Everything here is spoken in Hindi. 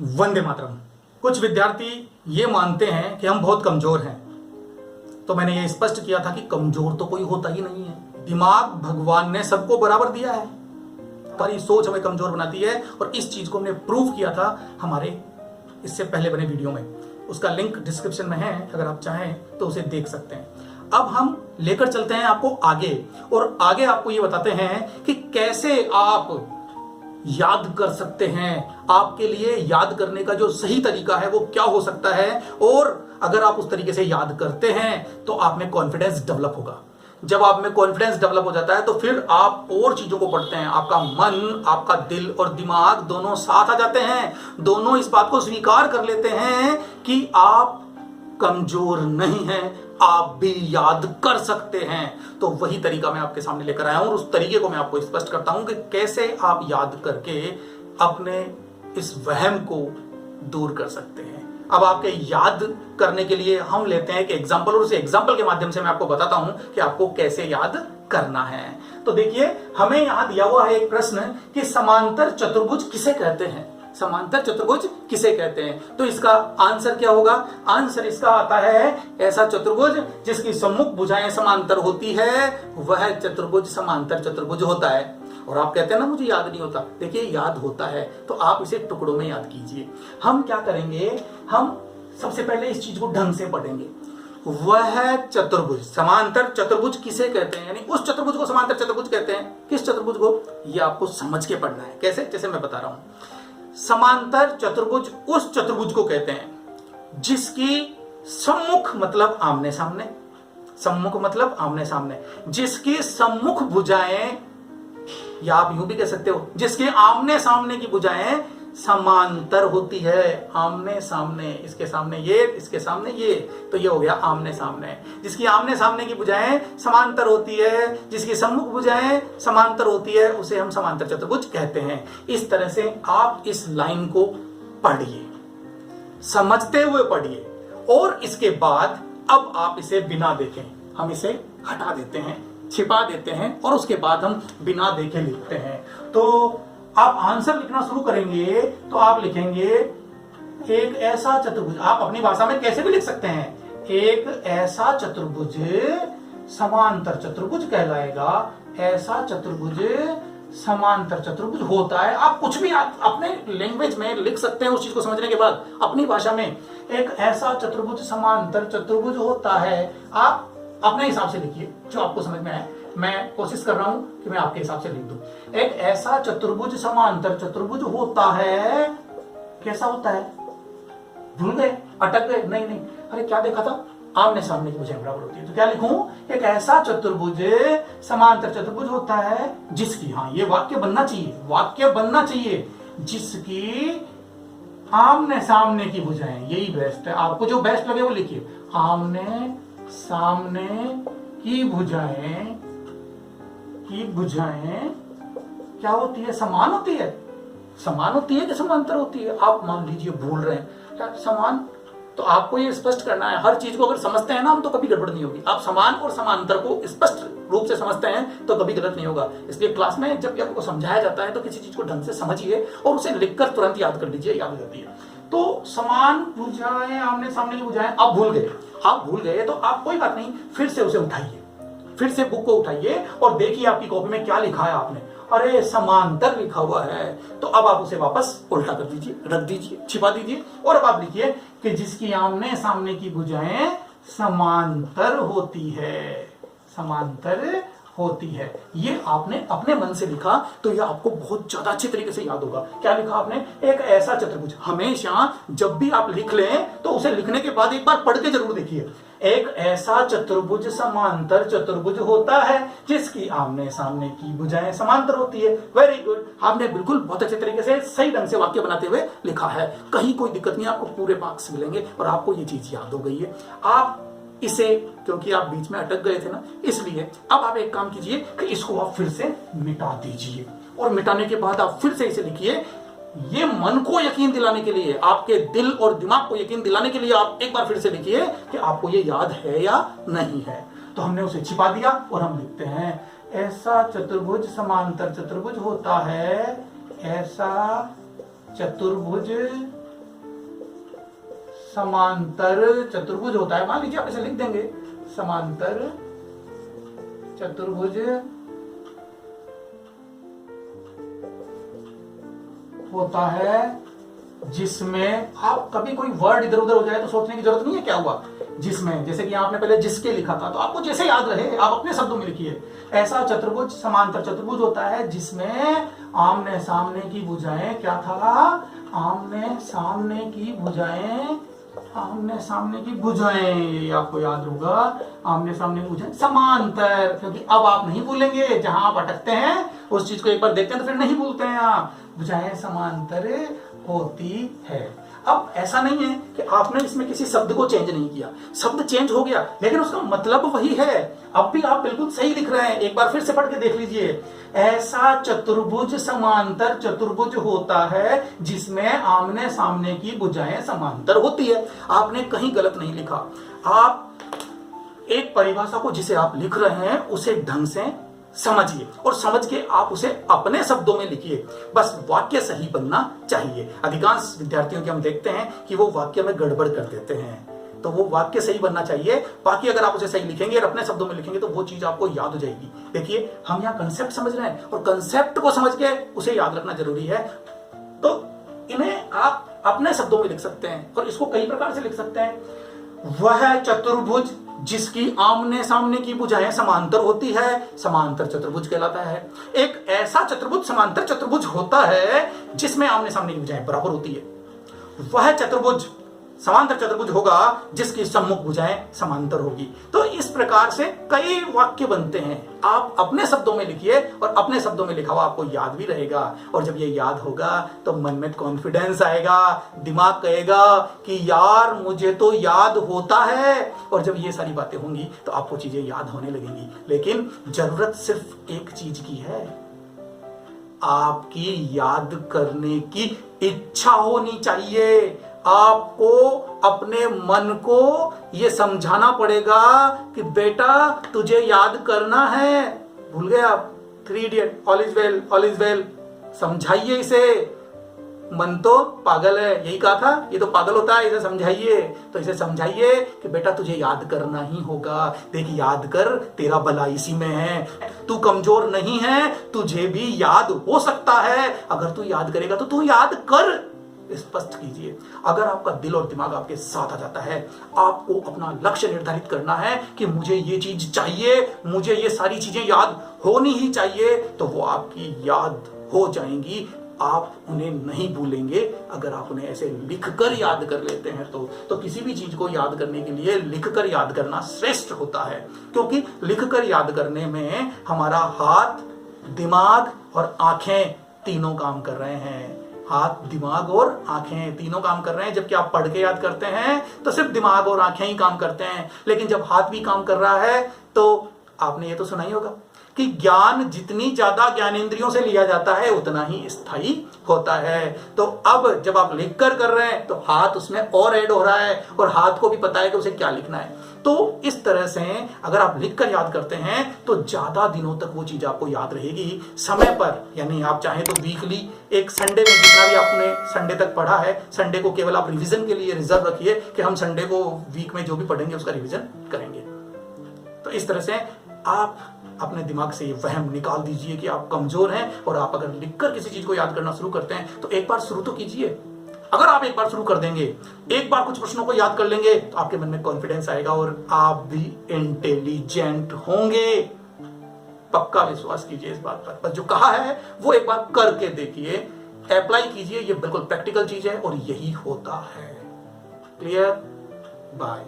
वंदे मातरम। कुछ विद्यार्थी ये मानते हैं कि हम बहुत कमजोर हैं, तो मैंने ये स्पष्ट किया था कि कमजोर तो कोई होता ही नहीं है। दिमाग भगवान ने सबको बराबर दिया है, हमारी सोच हमें कमजोर बनाती है और इस चीज को हमने प्रूव किया था हमारे इससे पहले बने वीडियो में। उसका लिंक डिस्क्रिप्शन में है, अगर आप चाहें तो उसे देख सकते हैं। अब हम लेकर चलते हैं आपको आगे, और आगे आपको ये बताते हैं कि कैसे आप याद कर सकते हैं। आपके लिए याद करने का जो सही तरीका है वो क्या हो सकता है, और अगर आप उस तरीके से याद करते हैं तो आप में कॉन्फिडेंस डेवलप होगा। जब आप में कॉन्फिडेंस डेवलप हो जाता है तो फिर आप और चीजों को पढ़ते हैं। आपका मन, आपका दिल और दिमाग दोनों साथ आ जाते हैं। दोनों इस बात को स्वीकार कर लेते हैं कि आप कमजोर नहीं हैं, आप भी याद कर सकते हैं। तो वही तरीका मैं आपके सामने लेकर आया हूं और उस तरीके को मैं आपको स्पष्ट करता हूं कि कैसे आप याद करके अपने इस वहम को दूर कर सकते हैं। अब आपके याद करने के लिए हम लेते हैं एक एग्जाम्पल, और उस एग्जाम्पल के माध्यम से मैं आपको बताता हूं कि आपको कैसे याद करना है। तो देखिए, हमें यहां दिया हुआ है एक प्रश्न कि समांतर चतुर्भुज किसे कहते हैं। समांतर चतुर्भुज किसे कहते हैं? तो इसका आंसर क्या होगा? आंसर इसका आता है, ऐसा चतुर्भुज जिसकी सम्मुख भुजाएं समांतर होती है वह चतुर्भुज समांतर चतुर्भुज होता है। और आप कहते हैं ना मुझे याद नहीं होता, देखिए याद होता है, तो आप इसे टुकड़ों में याद कीजिए। हम क्या करेंगे, हम सबसे पहले इस चीज को ढंग से पढ़ेंगे। वह चतुर्भुज, समांतर चतुर्भुज किसे कहते हैं, यानी उस चतुर्भुज को समांतर चतुर्भुज कहते हैं। किस चतुर्भुज को, ये आपको समझ के पढ़ना है। कैसे? जैसे मैं बता रहा हूं, समांतर चतुर्भुज उस चतुर्भुज को कहते हैं जिसकी सम्मुख मतलब आमने सामने, सम्मुख मतलब आमने सामने, जिसकी सम्मुख भुजाएं, या आप यूं भी कह सकते हो जिसके आमने सामने की भुजाएं समांतर होती है। आमने सामने, इसके सामने ये, इसके सामने ये, तो ये हो गया आमने सामने। जिसकी आमने सामने की भुजाएं समांतर होती है, जिसकी सम्मुख भुजाएं समांतर होती है, उसे हम समांतर चतुर्भुज कहते हैं। इस तरह से आप इस लाइन को पढ़िए, समझते हुए पढ़िए, और इसके बाद अब आप इसे बिना देखें, हम इसे हटा देते हैं, छिपा देते हैं, और उसके बाद हम बिना देखे लिखते हैं। तो आप आंसर लिखना शुरू करेंगे तो आप लिखेंगे एक ऐसा चतुर्भुज, आप अपनी भाषा में कैसे भी लिख सकते हैं, एक ऐसा चतुर्भुज समांतर चतुर्भुज कहलाएगा। ऐसा चतुर्भुज समांतर चतुर्भुज होता है। आप कुछ भी आप अपने लैंग्वेज में लिख सकते हैं उस चीज को समझने के बाद, अपनी भाषा में एक ऐसा चतुर्भुज समांतर चतुर्भुज होता है। आप अपने हिसाब से लिखिए जो आपको समझ में आए। मैं कोशिश कर रहा हूं कि मैं आपके हिसाब से लिख दूं। एक ऐसा चतुर्भुज समांतर चतुर्भुज होता है। कैसा होता है? भूल गए, अटक गए? नहीं नहीं, अरे क्या देखा था, आमने सामने की भुजाएं बराबर होती है। तो क्या लिखूं? एक ऐसा चतुर्भुज समांतर चतुर्भुज होता है जिसकी, हाँ ये वाक्य बनना चाहिए, वाक्य बनना चाहिए, जिसकी आमने सामने की भुजाएं, यही बेस्ट है। आपको जो बेस्ट लगे वो लिखिए। आमने सामने की भुजाएं, की भुजाएं क्या होती है? समान होती है। समान होती है कि समांतर होती है? आप मान लीजिए भूल रहे हैं क्या समान, तो आपको ये स्पष्ट करना है। हर चीज को अगर समझते हैं ना हम, तो कभी गड़बड़ नहीं होगी। आप समान और समांतर को स्पष्ट रूप से समझते हैं तो कभी गलत नहीं होगा। इसलिए क्लास में जब भी आपको समझाया जाता है तो किसी चीज को ढंग से समझिए और उसे लिखकर तुरंत याद कर लीजिए, याद हो जाती है। तो समान भुजाएं, आमने सामने की भुजाएं, आप भूल गए, आप भूल गए तो आप कोई बात नहीं, फिर से उसे उठाइए, फिर से बुक को उठाइए और देखिए आपकी कॉपी में क्या लिखा है आपने। अरे समांतर लिखा हुआ है, तो अब आप उसे वापस उल्टा कर दीजिए, रख दीजिए, छिपा दीजिए, और अब आप लिखिए कि जिसकी आमने सामने की भुजाएं समांतर होती है, समांतर होती है। ये आपने अपने मन से लिखा तो यह आपको बहुत ज्यादा अच्छे तरीके से याद होगा। क्या लिखा आपने? एक ऐसा चतुर्भुज। हमेशा जब भी आप लिख लें तो उसे लिखने के बाद एक बार पढ़ के जरूर देखिए। एक ऐसा चतुर्भुज समांतर चतुर्भुज होता है जिसकी आमने सामने की भुजाएं समांतर होती है। वेरी गुड, आपने बिल्कुल बहुत अच्छे तरीके से सही ढंग से वाक्य बनाते हुए लिखा है। कहीं कोई दिक्कत नहीं, आपको पूरे मार्क्स मिलेंगे और आपको ये चीज याद हो गई है। आप इसे, क्योंकि आप बीच में अटक गए थे ना, इसलिए अब आप एक काम कीजिए कि इसको आप फिर से मिटा दीजिए, और मिटाने के बाद आप फिर से इसे लिखिए। ये मन को यकीन दिलाने के लिए, आपके दिल और दिमाग को यकीन दिलाने के लिए आप एक बार फिर से लिखिए कि आपको ये याद है या नहीं है। तो हमने उसे छिपा दिया और हम लिखते हैं ऐसा चतुर्भुज समांतर चतुर्भुज होता है। ऐसा चतुर्भुज समांतर चतुर्भुज होता है, मान लीजिए आप इसे लिख देंगे, समांतर चतुर्भुज होता है जिसमें, आप कभी कोई वर्ड इधर उधर हो जाए तो सोचने की जरूरत नहीं है क्या हुआ, जिसमें, जैसे कि आपने पहले जिसके लिखा था तो आपको जैसे याद रहे आप अपने शब्दों में लिखिए। ऐसा चतुर्भुज समांतर चतुर्भुज होता है जिसमें आमने सामने की भुजाएं, क्या था, आमने सामने की भुजाएं, आमने सामने की भुजाएं, आपको याद होगा, आमने सामने की भुजाएं समांतर, क्योंकि अब आप नहीं भूलेंगे, जहां आप अटकते हैं उस चीज को एक बार देखते हैं तो फिर नहीं भूलते हैं आप, भुजाएं समांतर होती है। अब ऐसा नहीं है कि आपने इसमें किसी शब्द को चेंज नहीं किया, शब्द चेंज हो गया लेकिन उसका मतलब वही है, अब भी आप बिल्कुल सही लिख रहे हैं। एक बार फिर से पढ़ के देख लीजिए, ऐसा चतुर्भुज समांतर चतुर्भुज होता है जिसमें आमने सामने की भुजाएं समांतर होती है। आपने कहीं गलत नहीं लिखा, आप एक परिभाषा को जिसे आप लिख रहे हैं उसे ढंग से समझिए और समझ के आप उसे अपने शब्दों में लिखिए, बस वाक्य सही बनना चाहिए। अधिकांश विद्यार्थियों के हम देखते हैं कि वो वाक्य में गड़बड़ कर देते हैं, तो वो वाक्य सही बनना चाहिए, बाकी अगर आप उसे सही लिखेंगे और अपने शब्दों में लिखेंगे तो वो चीज आपको याद हो जाएगी। देखिए हम यहाँ कंसेप्ट समझ रहे हैं और कंसेप्ट को समझ के उसे याद रखना जरूरी है, तो इन्हें आप अपने शब्दों में लिख सकते हैं और इसको कई प्रकार से लिख सकते हैं। वह चतुर्भुज जिसकी आमने सामने की भुजाएं समांतर होती है समांतर चतुर्भुज कहलाता है। एक ऐसा चतुर्भुज समांतर चतुर्भुज होता है जिसमें आमने सामने की भुजाएं बराबर होती है। वह चतुर्भुज समांतर चतुर्भुज होगा जिसकी सम्मुख भुजाएं समांतर होगी। तो इस प्रकार से कई वाक्य बनते हैं, आप अपने शब्दों में लिखिए और अपने शब्दों में लिखा हुआ आपको याद भी रहेगा, और जब ये याद होगा तो मन में कॉन्फिडेंस आएगा, दिमाग कहेगा कि यार मुझे तो याद होता है, और जब ये सारी बातें होंगी तो आपको चीजें याद होने लगेंगी। लेकिन जरूरत सिर्फ एक चीज की है, आपकी याद करने की इच्छा होनी चाहिए। आपको अपने मन को यह समझाना पड़ेगा कि बेटा तुझे याद करना है। भूल गए आप 3 idiot, all is well, all is well, समझाइए इसे। मन तो पागल है, यही कहा था, ये तो पागल होता है, इसे समझाइए। तो इसे समझाइए कि बेटा तुझे याद करना ही होगा, देख याद कर, तेरा भला इसी में है, तू कमजोर नहीं है, तुझे भी याद हो सकता है, अगर तू याद करेगा तो तू याद कर। स्पष्ट कीजिए। अगर आपका दिल और दिमाग आपके साथ आ जाता है, आपको अपना लक्ष्य निर्धारित करना है कि मुझे ये चीज चाहिए, मुझे ये सारी चीजें याद होनी ही चाहिए, तो वो आपकी याद हो जाएंगी, आप उन्हें नहीं भूलेंगे। अगर आप उन्हें ऐसे लिखकर याद कर लेते हैं तो किसी भी चीज को याद करने के लिए लिखकर याद करना श्रेष्ठ होता है, क्योंकि लिखकर याद करने में हमारा हाथ, दिमाग और आंखें तीनों काम कर रहे हैं। हाथ, दिमाग और आंखें तीनों काम कर रहे हैं, जबकि आप पढ़ के याद करते हैं तो सिर्फ दिमाग और आंखें ही काम करते हैं। लेकिन जब हाथ भी काम कर रहा है तो आपने ये तो सुना ही होगा कि ज्ञान जितनी ज्यादा ज्ञानेंद्रियों से लिया जाता है उतना ही स्थायी होता है। तो अब जब आप लिखकर कर रहे हैं तो हाथ उसमें और ऐड हो रहा है और हाथ को भी पता है कि उसे क्या लिखना है। तो इस तरह से अगर आप लिखकर याद करते हैं तो ज्यादा दिनों तक वो चीज आपको याद रहेगी। समय पर, यानी आप चाहें तो वीकली, एक संडे में जितना भी आपने संडे तक पढ़ा है, संडे को केवल आप रिवीजन के लिए रिजर्व रखिए कि हम संडे को वीक में जो भी पढ़ेंगे उसका रिवीजन करेंगे। तो इस तरह से आप अपने दिमाग से ये वहम निकाल दीजिए कि आप कमजोर हैं, और आप अगर लिखकर किसी चीज को याद करना शुरू करते हैं तो एक बार शुरू तो कीजिए। अगर आप एक बार शुरू कर देंगे, एक बार कुछ प्रश्नों को याद कर लेंगे तो आपके मन में कॉन्फिडेंस आएगा और आप भी इंटेलिजेंट होंगे। पक्का विश्वास कीजिए इस बात पर। बस जो कहा है वो एक बार करके देखिए, अप्लाई कीजिए, ये बिल्कुल प्रैक्टिकल चीज है और यही होता है। क्लियर? बाय।